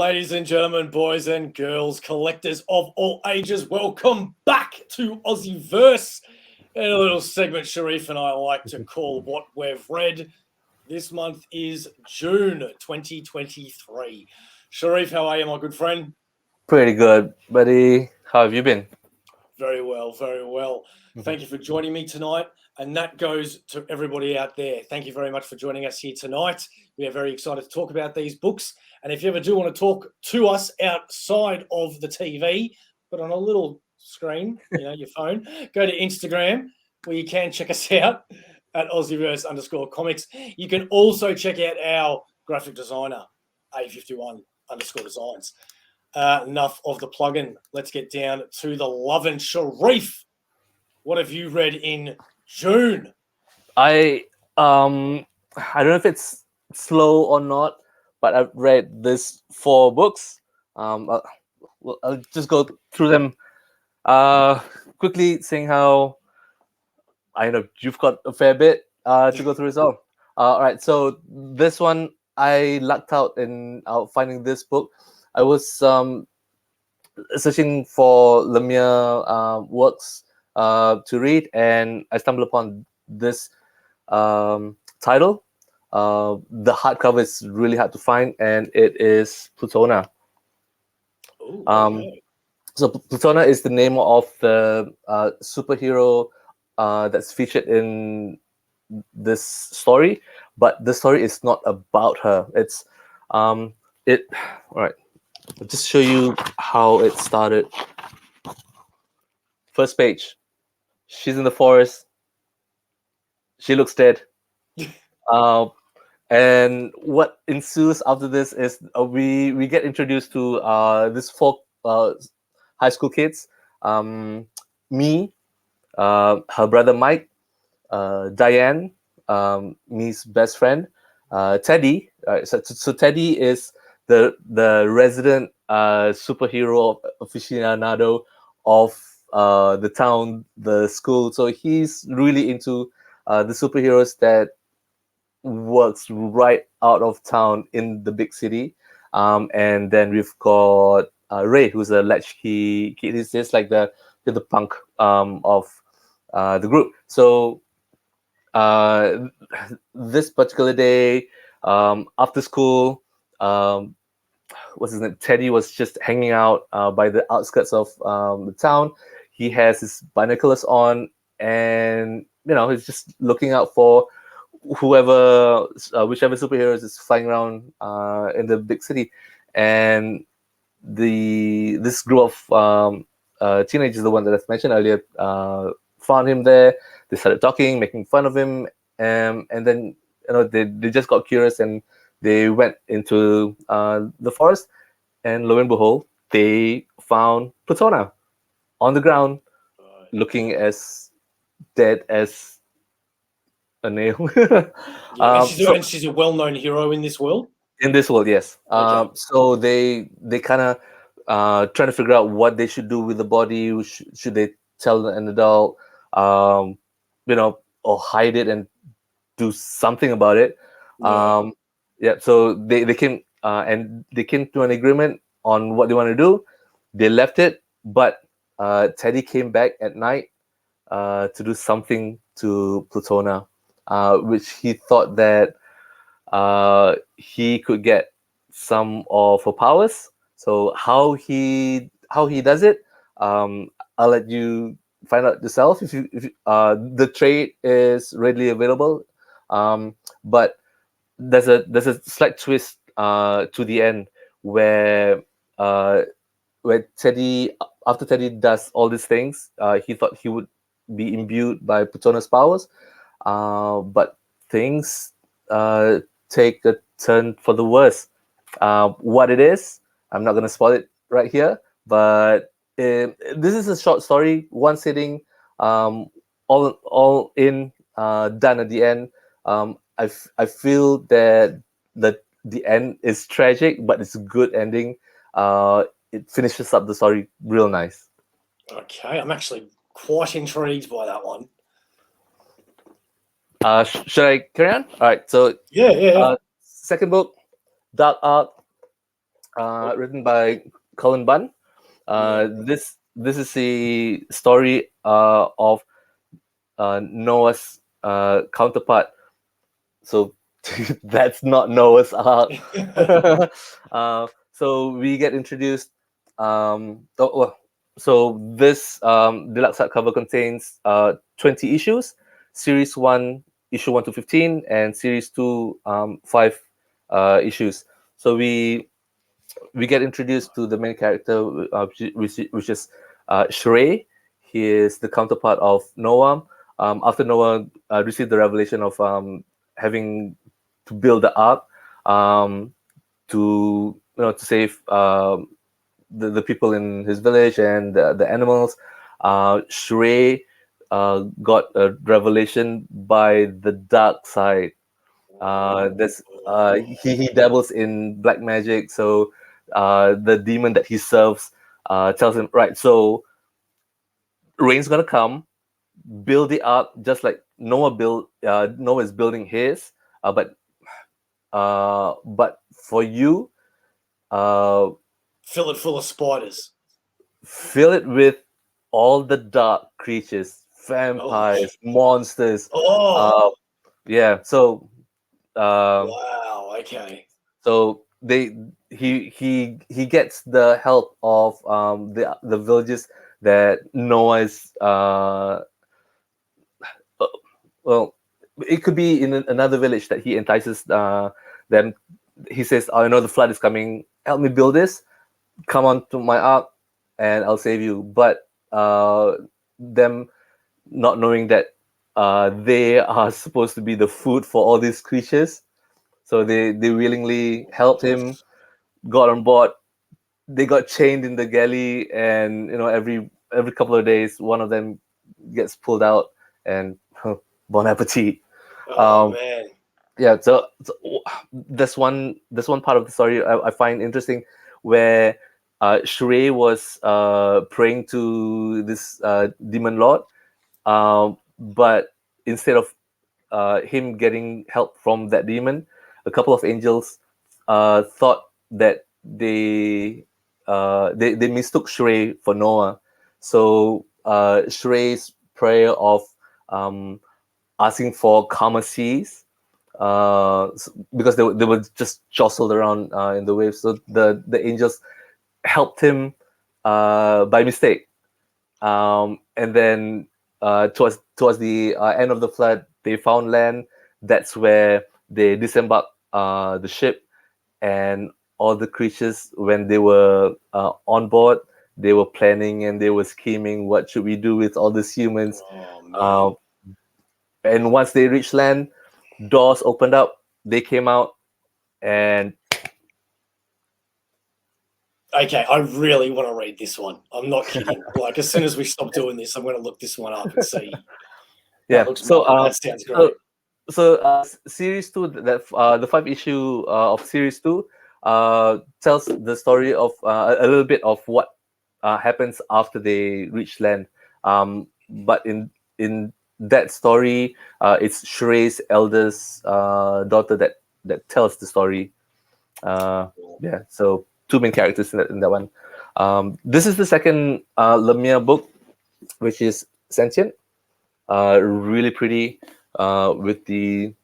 Ladies and gentlemen, boys and girls, collectors of all ages, welcome back to AussieVerse, in a little segment Sharif and I like to call What We've Read. This month is June 2023. Sharif, how are you, my good friend? Pretty good, buddy. How have you been? Very well, very well. Thank you for joining me tonight. And that goes to everybody out there. Thank you very much for joining us here tonight. We are very excited to talk about these books. And if you ever do want to talk to us outside of the TV, but on a little screen, your phone, go to Instagram where you can check us out at AussieVerse_Comx. You can also check out our graphic designer, A51_designs. Enough of the plug-in. Let's get down to the lovin' Sharif. What have you read in June? I don't know if it's slow or not, but I've read this 4 books. I'll just go through them quickly, seeing how I know you've got a fair bit to go through as well. All right, so this one I lucked out in finding this book. I was searching for Lemire works to read, and I stumbled upon this title. The hardcover is really hard to find, and it is Plutona. Ooh, okay. So Plutona is the name of the superhero that's featured in this story, but the story is not about her. It's all right. I'll just show you how it started. First page. She's in the forest. She looks dead. And what ensues after this is we get introduced to these 4 high school kids. Me, her brother Mike, Diane, me's best friend, Teddy. So Teddy is the resident superhero aficionado of the town, the school. So he's really into the superheroes that works right out of town in the big city. And then we've got Ray, who's a latchkey kid. He's just like the punk of the group. So this particular day, after school, what's his name? Teddy was just hanging out by the outskirts of the town. He has his binoculars on, and he's just looking out for whichever superheroes is flying around in the big city. And this group of teenagers, the one that I've mentioned earlier, found him there. They started talking, making fun of him, and then they just got curious and they went into the forest, and lo and behold, they found Plutona on the ground, looking as dead as a nail. And she's a well-known hero in this world. In this world, yes. Okay. So they kind of trying to figure out what they should do with the body. Should they tell an adult, or hide it and do something about it? Yeah. So they came and they came to an agreement on what they want to do. They left it, but Teddy came back at night to do something to Plutona, which he thought that he could get some of her powers. So how he does it, I'll let you find out yourself. If the trade is readily available, but there's a slight twist to the end where Teddy, after Teddy does all these things, he thought he would be imbued by Plutona's powers, but things take a turn for the worse. What it is, I'm not going to spoil it right here, but this is a short story, one sitting, all in, done at the end. I feel that the end is tragic, but it's a good ending. It finishes up the story real nice. Okay, I'm actually quite intrigued by that one. Should I carry on? All right. So yeah. Second book, Dark Art. written by Cullen Bunn. This is a story of Noah's counterpart. So that's not Noah's Ark. So we get introduced. So this deluxe hardcover contains 20 issues. Series 1, issue 1 to 15, and Series 2, 5 issues. So we get introduced to the main character, which is Shrey. He is the counterpart of Noah. After Noah received the revelation of having to build the ark to save the people in his village and the animals, Shrey got a revelation by the dark side. He dabbles in black magic, so the demon that he serves tells him, right, so rain's gonna come, build the ark just like Noah is building his, but for you, fill it full of spiders. fill it with all the dark creatures, vampires, monsters. Yeah, so wow, okay. So he gets the help of the villages that Noah is well, it could be in another village that he entices them. He says, "Oh, I know the flood is coming. Help me build this. Come on to my ark, and I'll save you." But them not knowing that they are supposed to be the food for all these creatures, so they willingly helped him, got on board. They got chained in the galley, and every couple of days, one of them gets pulled out, and bon appetit. Man. Yeah, so that's one part of the story I find interesting, where Shrey was praying to this demon lord, but instead of him getting help from that demon, a couple of angels thought that they mistook Shrey for Noah. So Shrey's prayer of asking for calmer seas, because they were just jostled around in the waves. So the angels helped him by mistake, and then towards the end of the flood, they found land. That's where they disembarked the ship, and all the creatures, when they were on board, they were planning and they were scheming, what should we do with all these humans? And once they reached land, doors opened up, they came out, and okay, I really want to read this one. I'm not kidding. Like, as soon as we stop doing this, I'm going to look this one up and see. Yeah, that sounds great. So series 2, the 5 issue of series 2 tells the story of a little bit of what happens after they reach land. But in that story, it's Shrey's eldest daughter that tells the story. Yeah, so 2 main characters in that one. This is the second Lemire book, which is Sentient. Really pretty, with the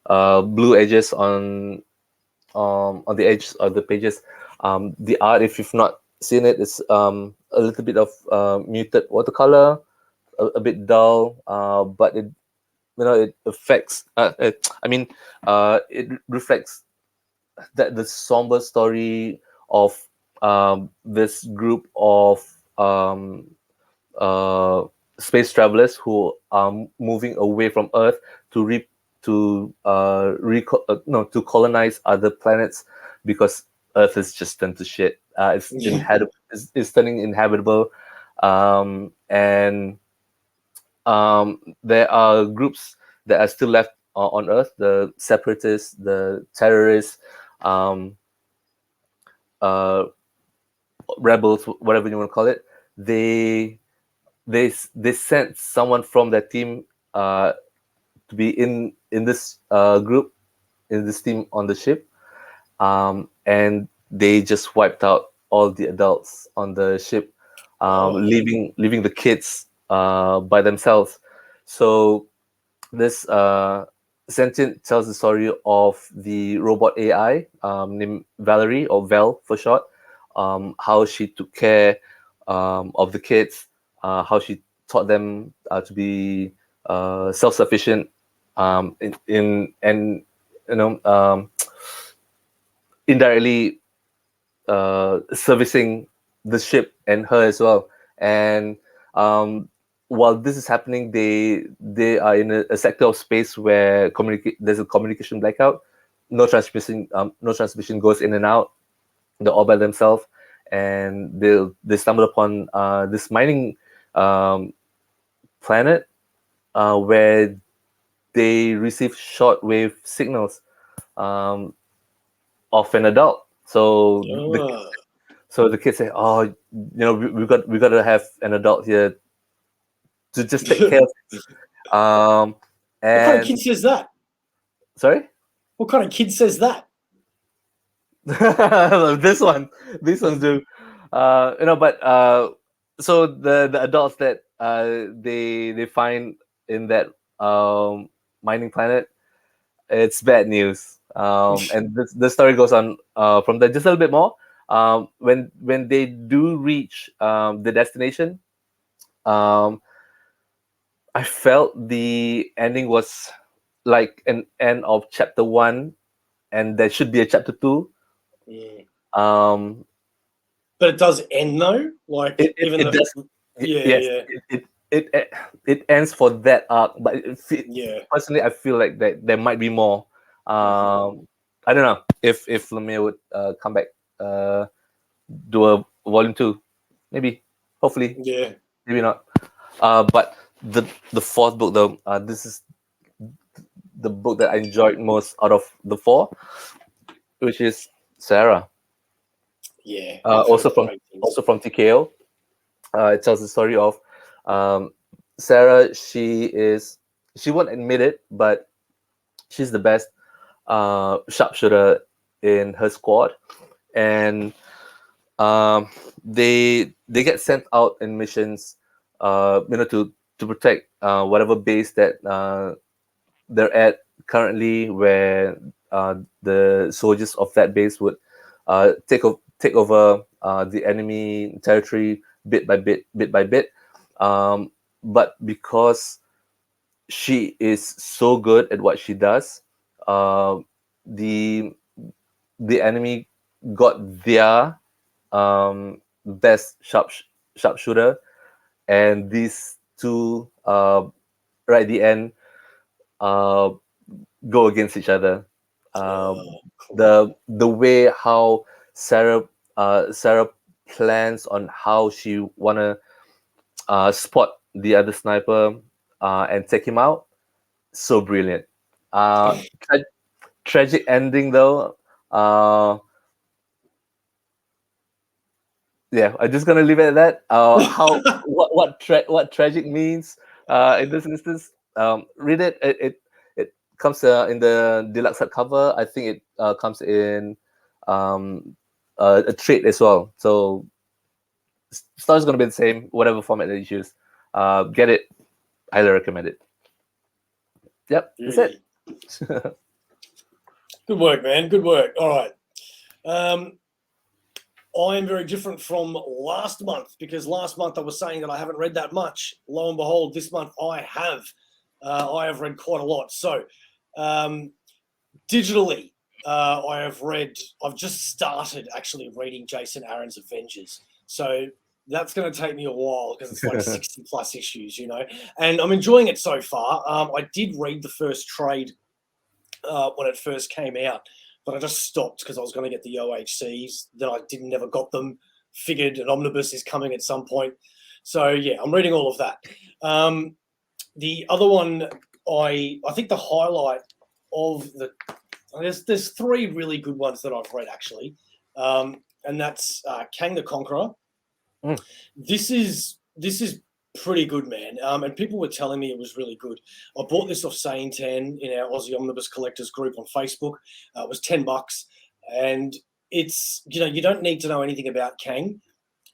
blue edges on the edge of the pages. The art, if you've not seen it, is a little bit of muted watercolor, a bit dull, but it affects. It reflects that the somber story of this group of space travelers who are moving away from Earth to colonize other planets, because Earth is just turned to shit. It's turning inhabitable, and there are groups that are still left on Earth: the separatists, the terrorists, rebels, whatever you want to call it. They sent someone from that team to be in this group, in this team on the ship, and they just wiped out all the adults on the ship, leaving the kids by themselves. So this sentient tells the story of the robot AI named Valerie, or Val for short, how she took care of the kids, how she taught them to be self-sufficient, in and you know indirectly servicing the ship and her as well. And while this is happening, they are in a sector of space where there's a communication blackout. No transmission goes in and out. They're all by themselves, and they stumble upon this mining planet where they receive shortwave signals of an adult. So the kids say, "Oh, we got to have an adult here to just take care of this." What kind of And kid says that? sorry, What kind of kid says that? these ones do. But so the adults that they find in that mining planet, it's bad news. And the story goes on from there just a little bit more. When they do reach the destination, um, I felt the ending was like an end of chapter one, and there should be a chapter two. Yeah. Um, But it does end though, like it does. Yes, it ends for that arc, but personally, I feel like that there might be more. I don't know if Lemire would come back, do a volume two, maybe, hopefully, maybe not. But the fourth book though, this is the book that I enjoyed most out of the four, which is Sarah. Yeah. Also from TKO. It tells the story of Sarah. She won't admit it, but she's the best sharpshooter in her squad, and they get sent out in missions, to protect whatever base that they're at currently, where the soldiers of that base would take over the enemy territory bit by bit. But because she is so good at what she does, the enemy got their best sharpshooter, and these two right at the end go against each other. The way how Sarah plans on how she wanna spot the other sniper and take him out, so brilliant. Tragic ending though. Yeah, I'm just gonna leave it at that. How what tragic means in this instance. Read it. It comes in the deluxe hardcover. I think it comes in a trade as well. So story's gonna be the same, whatever format that you choose. Get it. Highly recommend it. Yep, that's it. Good work, man. Good work. All right. I am very different from last month, because last month I was saying that I haven't read that much. Lo and behold, this month I have. I have read quite a lot. So, digitally, I've just started actually reading Jason Aaron's Avengers. So that's going to take me a while, because it's like 60 plus issues, and I'm enjoying it so far. I did read the first trade when it first came out, but I just stopped because I was going to get the OHCs. Then I never got them. Figured an omnibus is coming at some point. So yeah, I'm reading all of that. The other one, I think the highlight of there's three really good ones that I've read actually, and that's Kang the Conqueror. This is pretty good, man. And people were telling me it was really good. I bought this off Sane 10 in our Aussie Omnibus Collectors group on Facebook. It was $10, and it's, you don't need to know anything about Kang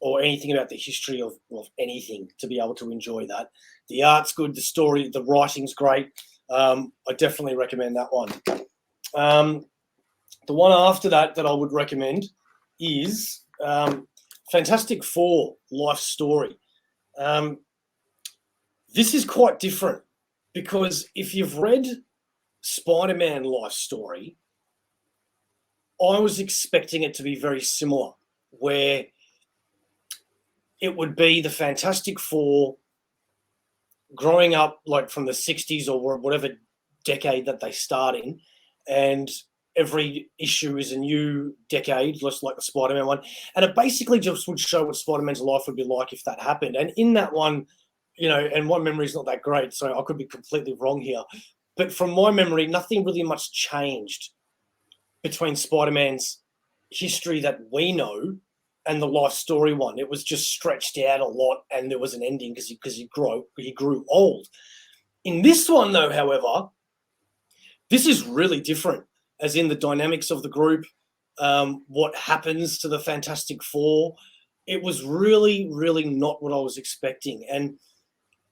or anything about the history of anything to be able to enjoy that. The art's good, the story, the writing's great. I definitely recommend that one. The one after that I would recommend is Fantastic Four Life Story. This is quite different because if you've read Spider-Man Life Story, I was expecting it to be very similar, where it would be the Fantastic Four growing up like from the 60s or whatever decade that they start in, and every issue is a new decade, just like the Spider-Man one. And it basically just would show what Spider-Man's life would be like if that happened. And in that one, and my memory is not that great, so I could be completely wrong here. But from my memory, nothing really much changed between Spider-Man's history that we know and the life story one. It was just stretched out a lot, and there was an ending because he grew old. In this one, though, however, this is really different, as in the dynamics of the group, what happens to the Fantastic Four. It was really, really not what I was expecting. And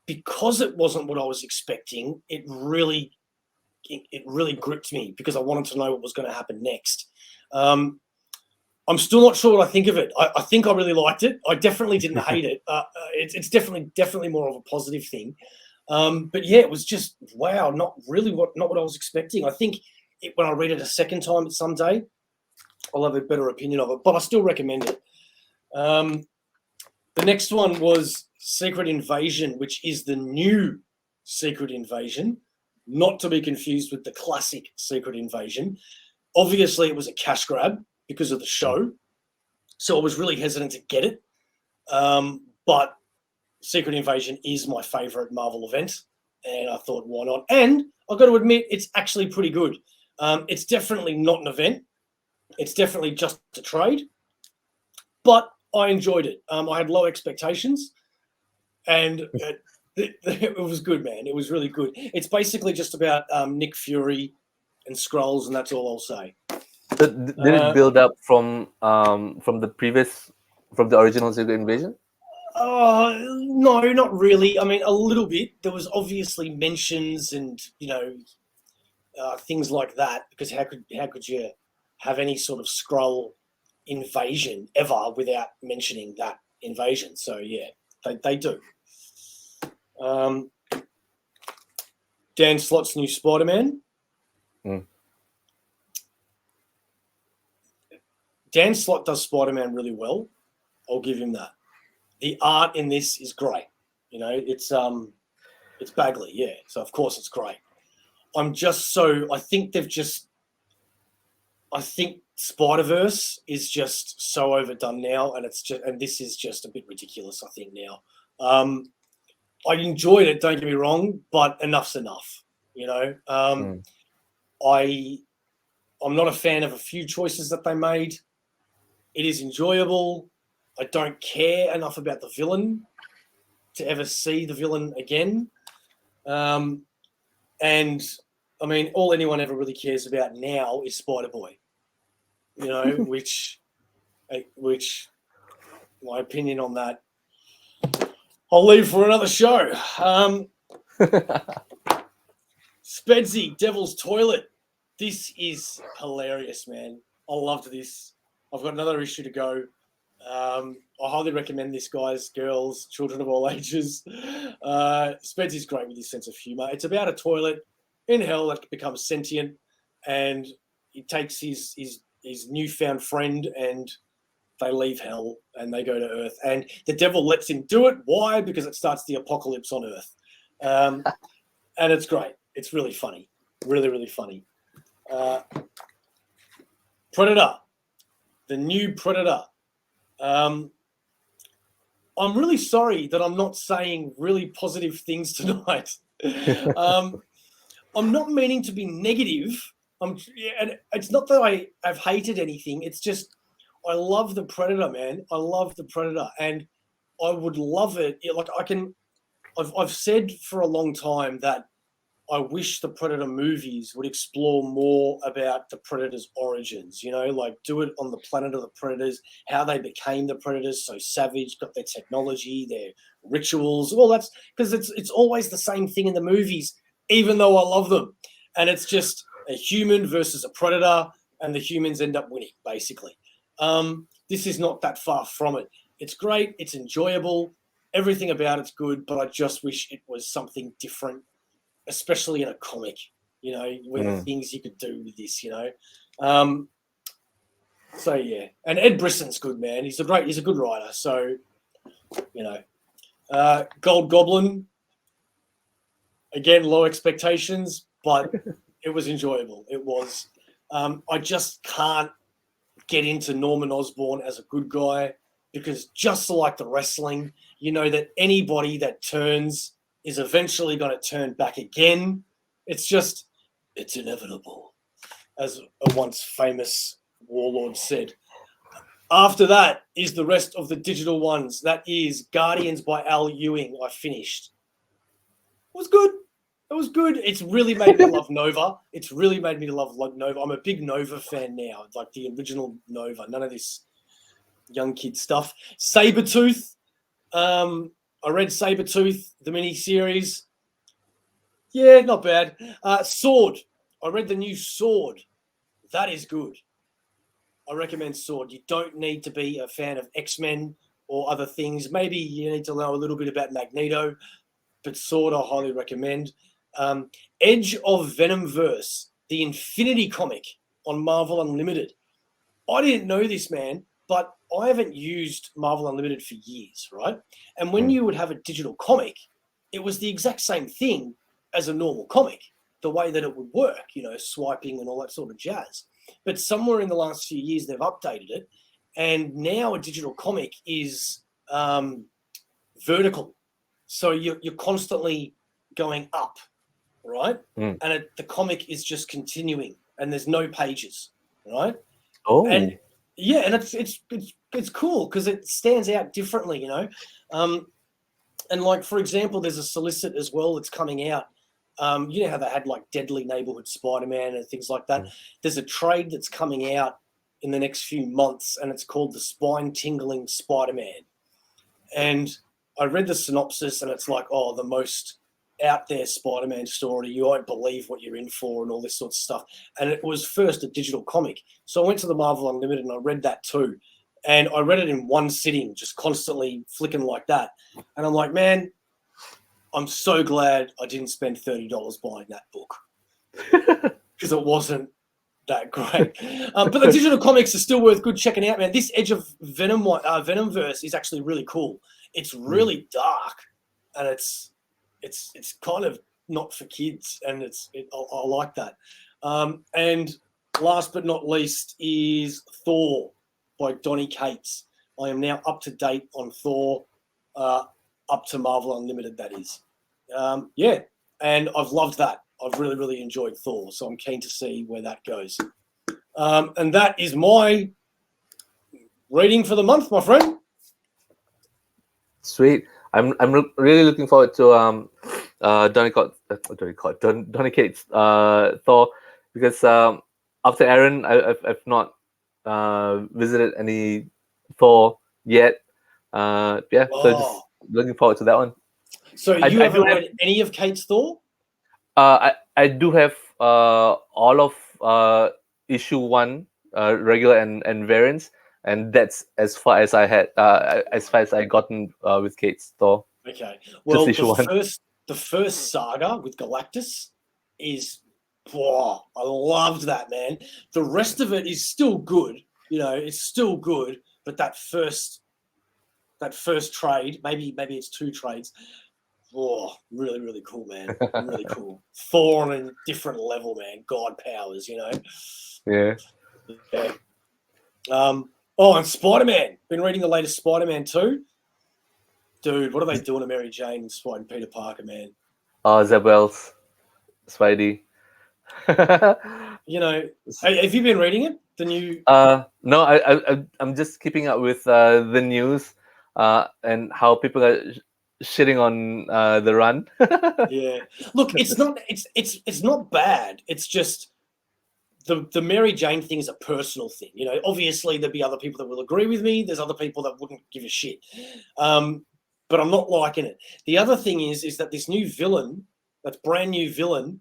because it wasn't what I was expecting, it really gripped me because I wanted to know what was going to happen next. I'm still not sure what I think of it. I think I really liked it. I definitely didn't hate it. It's definitely more of a positive thing. But yeah, it was just, wow, not what I was expecting. I think when I read it a second time someday, I'll have a better opinion of it, but I still recommend it. The next one was Secret Invasion, which is the new Secret Invasion, not to be confused with the classic Secret Invasion. Obviously, it was a cash grab because of the show, so I was really hesitant to get it. But Secret Invasion is my favorite Marvel event, and I thought, why not? And I've got to admit, it's actually pretty good. It's definitely not an event. It's definitely just a trade, but I enjoyed it. I had low expectations, and it was good, man. It was really good. It's basically just about Nick Fury and Skrulls, and that's all I'll say. Did it build up from the original Secret Invasion? No, not really. I mean, a little bit. There was obviously mentions and things like that, because how could you have any sort of Skrull invasion ever without mentioning that invasion? So yeah, they do. Dan Slott's new Spider-Man. Dan Slott does Spider-Man really well. I'll give him that. The art in this is great. It's Bagley, yeah. So of course it's great. I think Spider-Verse is just so overdone now, and this is just a bit ridiculous, I think, now. I enjoyed it, don't get me wrong, but enough's enough. I'm not a fan of a few choices that they made. It is enjoyable. I don't care enough about the villain to ever see the villain again. And I mean, all anyone ever really cares about now is Spider-Boy, which my opinion on that, I'll leave for another show. Spedsy, Devil's Toilet. This is hilarious, man. I loved this. I've got another issue to go. I highly recommend this, guys, girls, children of all ages. Spedsy's great with his sense of humor. It's about a toilet in hell that becomes sentient, and he takes his newfound friend, and they leave hell and they go to Earth. And the devil lets him do it. Why? Because it starts the apocalypse on Earth. And it's great. It's really funny. Really, really funny. Predator. The new Predator. I'm really sorry that I'm not saying really positive things tonight. I'm not meaning to be negative. And it's not that I have hated anything. It's just I love the Predator, man. I love the Predator, and I would love it. Like I've said for a long time that I wish the Predator movies would explore more about the Predator's origins, like do it on the planet of the Predators, how they became the Predators so savage, got their technology, their rituals. Well, that's because it's always the same thing in the movies, even though I love them. And it's just a human versus a Predator, and the humans end up winning, basically. This is not that far from it. It's great. It's enjoyable. Everything about it's good, but I just wish it was something different, especially in a comic, with the things you could do with this, So yeah, and Ed Brisson's good, man. He's a good writer. So, Gold Goblin, again, low expectations, but it was enjoyable. It was. I just can't get into Norman Osborn as a good guy because just like the wrestling, that anybody that turns is eventually going to turn back again. It's inevitable, as a once famous warlord said. After that is the rest of the digital ones. That is Guardians by Al Ewing. I finished. It was good. It was good. It's really made me love Nova. It's really made me love Nova. I'm a big Nova fan now, like the original Nova. None of this young kid stuff. Sabretooth. I read Sabretooth, the miniseries. Yeah, not bad. Sword. I read the new Sword. That is good. I recommend Sword. You don't need to be a fan of X-Men or other things. Maybe you need to know a little bit about Magneto, but Sword I highly recommend. Edge of Venomverse, the Infinity comic on Marvel Unlimited. I didn't know this, man, but I haven't used Marvel Unlimited for years, right? And when you would have a digital comic, it was the exact same thing as a normal comic, the way that it would work, swiping and all that sort of jazz. But somewhere in the last few years, they've updated it. And now a digital comic is vertical. So you're constantly going up, right? And the comic is just continuing and there's no pages, right? Oh. And yeah, and it's cool because it stands out differently, and like, for example, there's a solicit as well that's coming out. You know how they had like Deadly Neighborhood Spider-Man and things like that. There's a trade that's coming out in the next few months, and it's called the Spine-Tingling Spider-Man. And I read the synopsis, and it's like, the most out there Spider-Man story. You won't believe what you're in for and all this sort of stuff. And it was first a digital comic. So I went to the Marvel Unlimited and I read that too. And I read it in one sitting, just constantly flicking like that. And I'm like, man, I'm so glad I didn't spend $30 buying that book because it wasn't that great. But the digital comics are still worth good checking out, man. This Edge of Venomverse is actually really cool. It's really dark, and it's kind of not for kids, and I like that. And last but not least is Thor by Donny Cates. I am now up to date on Thor, up to Marvel Unlimited, that is. Yeah, and I've loved that. I've really, really enjoyed Thor, so I'm keen to see where that goes. And that is my reading for the month, my friend. Sweet. I'm really looking forward to Donny Cates Thor, because after Aaron, I've not visited any Thor yet. So just looking forward to that one. So you haven't read any of Cates Thor? I do have all of issue 1, regular and variants, and that's as far as I had, as far as I gotten with Cates Thor. Okay. Well, the first saga with Galactus is, I loved that, man. The rest of it is still good. It's still good, but that first trade, maybe it's 2 trades. Really, really cool, man. Really cool. Thor on a different level, man. God powers, Yeah. And Spider-Man. Been reading the latest Spider-Man too. Dude, what are they doing to Mary Jane and Peter Parker, man? Zeb Wells, Spidey. Have you been reading it? The new? No, I'm just keeping up with the news and how people are shitting on the run. Yeah. Look, it's not bad. It's just the Mary Jane thing is a personal thing. You know, obviously there'd be other people that will agree with me. There's other people that wouldn't give a shit. But I'm not liking it. The other thing is that this new villain, that brand new villain,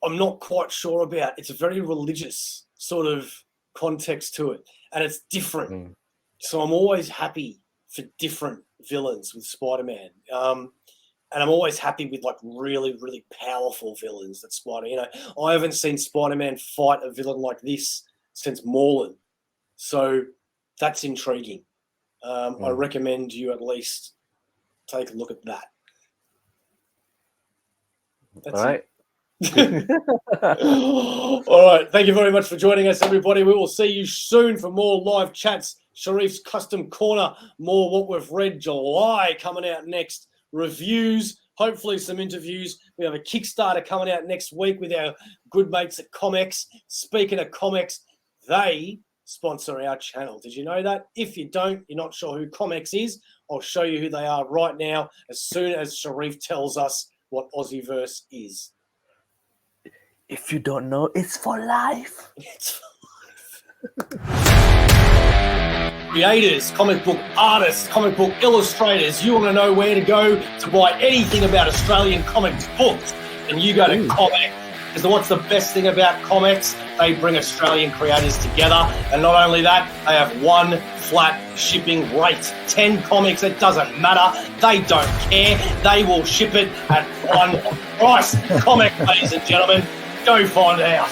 I'm not quite sure about. It's a very religious sort of context to it, and it's different. So I'm always happy for different villains with Spider-Man. And I'm always happy with like really, really powerful villains that I haven't seen Spider-Man fight a villain like this since Morlun. So that's intriguing. I recommend you at least take a look at that. That's All right. All right. Thank you very much for joining us, everybody. We will see you soon for more live chats. Sharif's Custom Corner, more what we've read. July coming out next. Reviews, hopefully some interviews. We have a Kickstarter coming out next week with our good mates at Comx. Speaking of Comx, they sponsor our channel. Did you know that? If you don't, you're not sure who Comx is, I'll show you who they are right now as soon as Sharif tells us what AussieVerse is. If you don't know, it's for life. It's for life. Creators, comic book artists, comic book illustrators, you want to know where to go to buy anything about Australian comics books, and you go to Comx. Because what's the best thing about Comx? They bring Australian creators together, and not only that, they have one flat shipping rate. 10 comics, it doesn't matter. They don't care. They will ship it at one price. Comx, ladies and gentlemen, go find out.